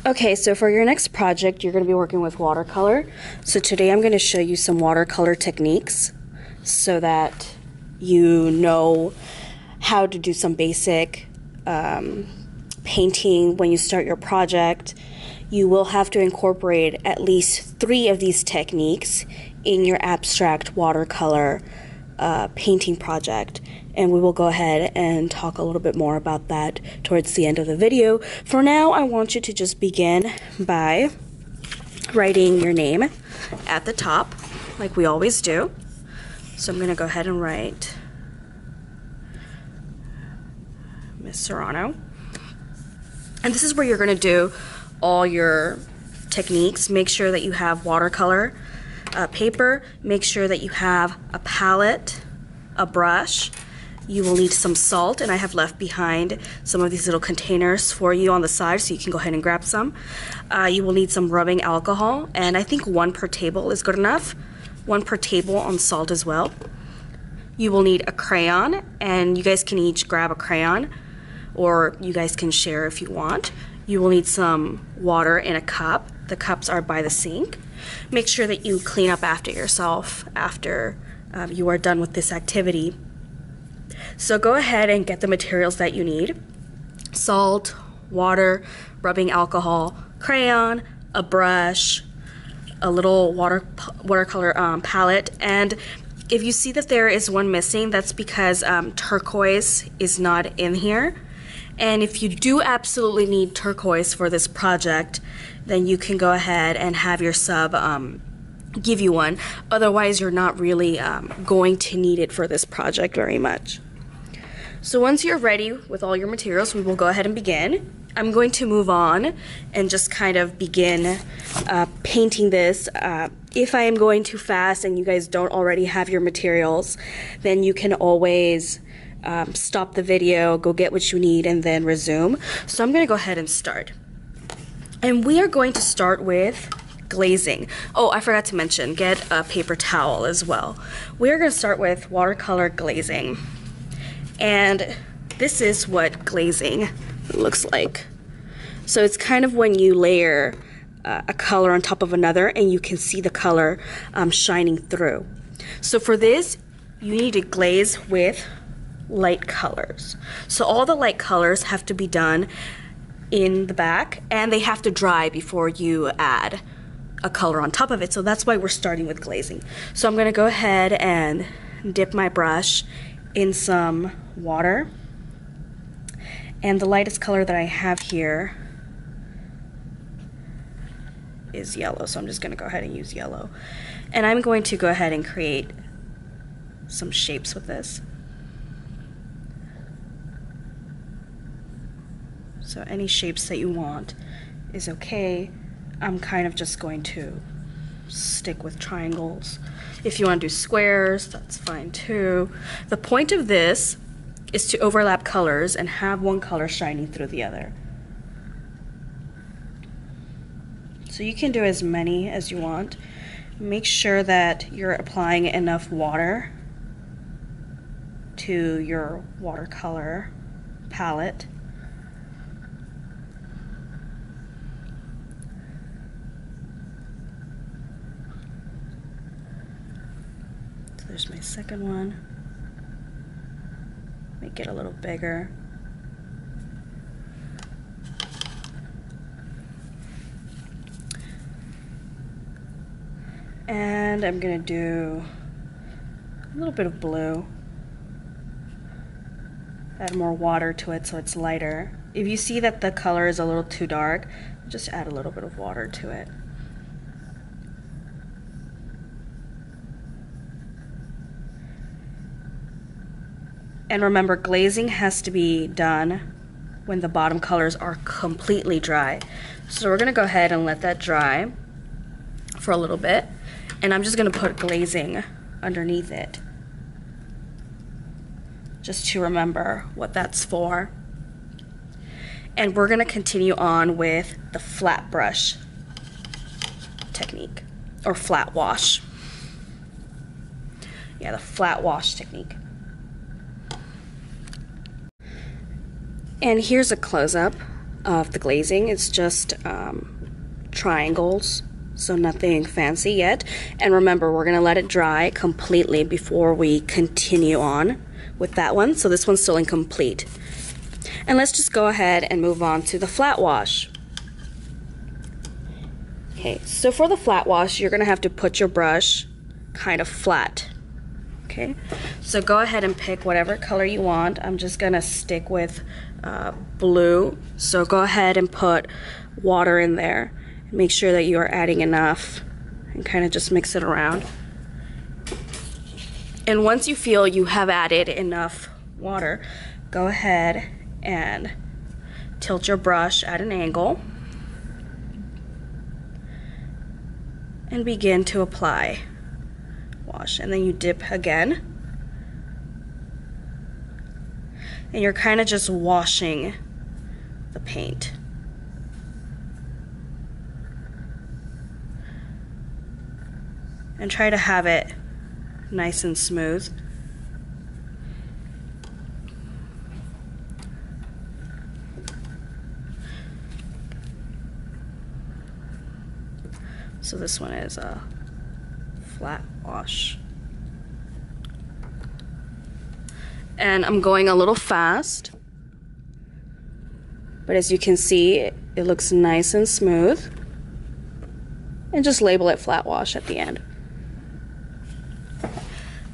Okay, so for your next project, you're going to be working with watercolor. So today I'm going to show you some watercolor techniques so that you know how to do some basic painting when you start your project. You will have to incorporate at least 3 of these techniques in your abstract watercolor painting project, and we will go ahead and talk a little bit more about that towards the end of the video. For now, I want you to just begin by writing your name at the top like we always do. So I'm going to go ahead and write Miss Serrano, and this is where you're going to do all your techniques. Make sure that you have watercolor paper, make sure that you have a palette, a brush. You will need some salt, and I have left behind some of these little containers for you on the side so you can go ahead and grab some. You will need some rubbing alcohol, and I think 1 per table is good enough. 1 per table on salt as well. You will need a crayon, and you guys can each grab a crayon, or you guys can share if you want. You will need some water in a cup. The cups are by the sink. Make sure that you clean up after yourself after you are done with this activity. So go ahead and get the materials that you need: salt, water, rubbing alcohol, crayon, a brush, a little watercolor palette. And if you see that there is one missing, that's because turquoise is not in here. And if you do absolutely need turquoise for this project, then you can go ahead and have your sub give you one. Otherwise, you're not really going to need it for this project very much. So once you're ready with all your materials, we will go ahead and begin. I'm going to move on and just kind of begin painting this. If I am going too fast and you guys don't already have your materials, then you can always stop the video, go get what you need, and then resume. So I'm going to go ahead and start. And we are going to start with glazing. Oh, I forgot to mention, get a paper towel as well. We are going to start with watercolor glazing. And this is what glazing looks like. So it's kind of when you layer a color on top of another and you can see the color shining through. So for this, you need to glaze with light colors. So all the light colors have to be done in the back, and they have to dry before you add a color on top of it. So that's why we're starting with glazing. So I'm going to go ahead and dip my brush in some water, and the lightest color that I have here is yellow, so I'm just going to go ahead and use yellow. And I'm going to go ahead and create some shapes with this. So any shapes that you want is okay. I'm kind of just going to stick with triangles. If you want to do squares, that's fine too. The point of this is to overlap colors and have one color shining through the other. So you can do as many as you want. Make sure that you're applying enough water to your watercolor palette. There's my second one. Make it a little bigger. And I'm gonna do a little bit of blue. Add more water to it so it's lighter. If you see that the color is a little too dark, just add a little bit of water to it. And remember, glazing has to be done when the bottom colors are completely dry. So we're gonna go ahead and let that dry for a little bit. And I'm just gonna put glazing underneath it, just to remember what that's for. And we're gonna continue on with the flat brush technique, or flat wash. Yeah, the flat wash technique. And here's a close-up of the glazing. It's just triangles, so nothing fancy yet. And remember, we're gonna let it dry completely before we continue on with that one. So this one's still incomplete. And let's just go ahead and move on to the flat wash. Okay, so for the flat wash, you're gonna have to put your brush kind of flat. Okay, so go ahead and pick whatever color you want. I'm just gonna stick with blue. So go ahead and put water in there. Make sure that you are adding enough and kind of just mix it around. And once you feel you have added enough water, go ahead and tilt your brush at an angle and begin to apply wash. And then you dip again. And you're kind of just washing the paint. And try to have it nice and smooth. So this one is a flat wash. And I'm going a little fast, but as you can see, it looks nice and smooth. And just label it flat wash at the end.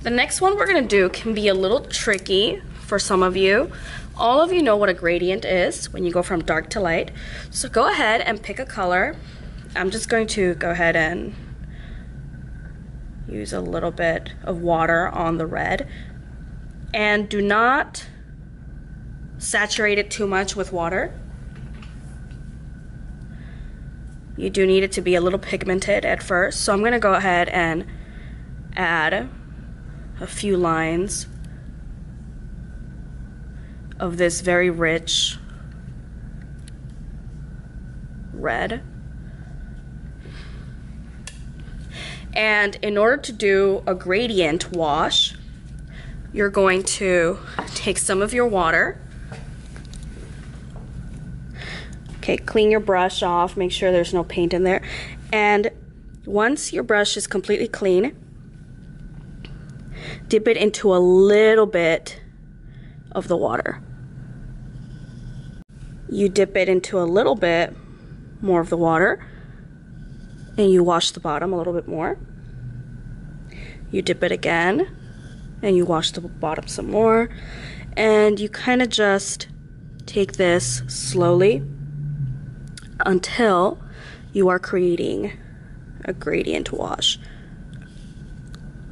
The next one we're gonna do can be a little tricky for some of you. All of you know what a gradient is when you go from dark to light. So go ahead and pick a color. I'm just going to go ahead and use a little bit of water on the red. And do not saturate it too much with water. You do need it to be a little pigmented at first. So I'm gonna go ahead and add a few lines of this very rich red. And in order to do a gradient wash, you're going to take some of your water. Okay, clean your brush off, make sure there's no paint in there. And once your brush is completely clean, dip it into a little bit of the water. You dip it into a little bit more of the water, and you wash the bottom a little bit more. You dip it again, and you wash the bottom some more. And you kind of just take this slowly until you are creating a gradient wash.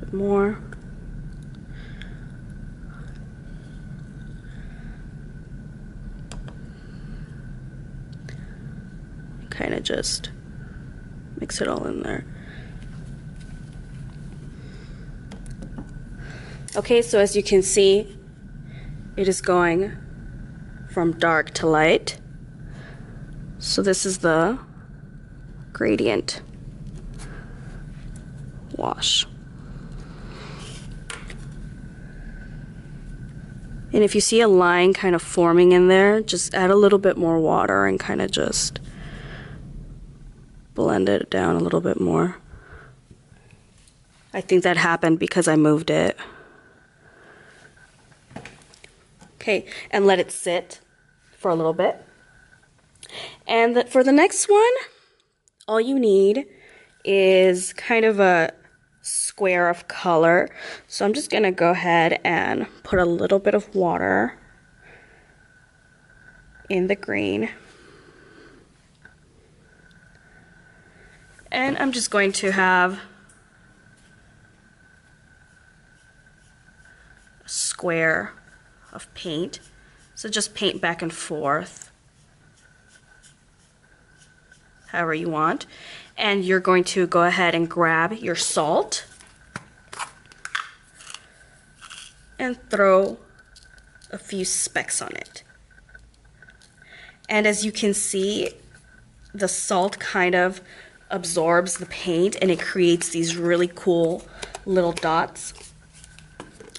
A bit more. Kind of just mix it all in there. Okay, so as you can see, it is going from dark to light. So this is the gradient wash. And if you see a line kind of forming in there, just add a little bit more water and kind of just blend it down a little bit more. I think that happened because I moved it. Okay, and let it sit for a little bit. And for the next one, all you need is kind of a square of color. So I'm just gonna go ahead and put a little bit of water in the green. And I'm just going to have a square of paint. So just paint back and forth, however you want. And you're going to go ahead and grab your salt and throw a few specks on it. And as you can see, the salt kind of absorbs the paint and it creates these really cool little dots.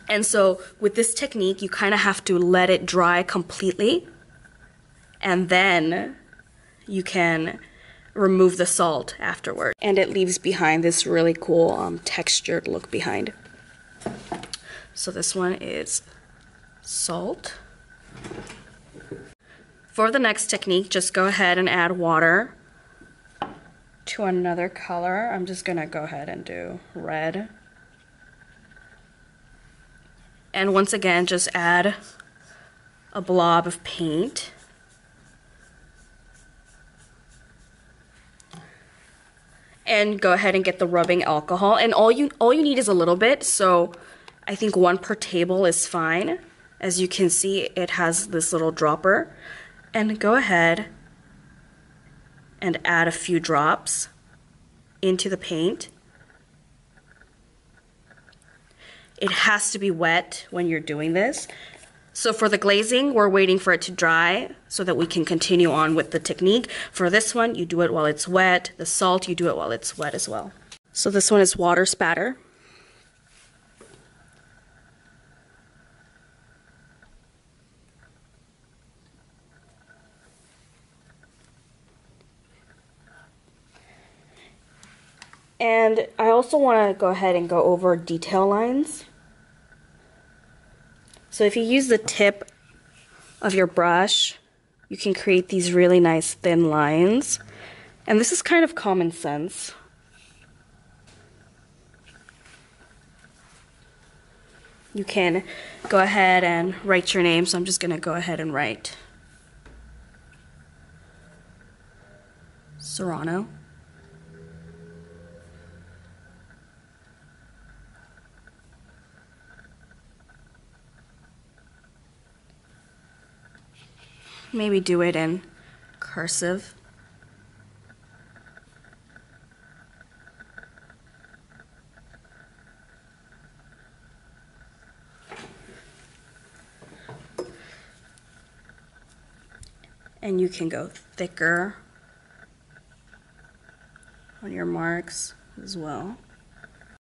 And so with this technique, you kind of have to let it dry completely and then you can remove the salt afterward. And it leaves behind this really cool textured look behind. So this one is salt. For the next technique, just go ahead and add water to another color. I'm just gonna go ahead and do red. And once again, just add a blob of paint. And go ahead and get the rubbing alcohol. And all you need is a little bit, so I think 1 per table is fine. As you can see, it has this little dropper. And go ahead and add a few drops into the paint. It has to be wet when you're doing this. So for the glazing, we're waiting for it to dry so that we can continue on with the technique. For this one, you do it while it's wet. The salt, you do it while it's wet as well. So this one is water spatter. And I also want to go ahead and go over detail lines. So if you use the tip of your brush, you can create these really nice thin lines. And this is kind of common sense. You can go ahead and write your name, so I'm just going to go ahead and write Serrano. Maybe do it in cursive. And you can go thicker on your marks as well.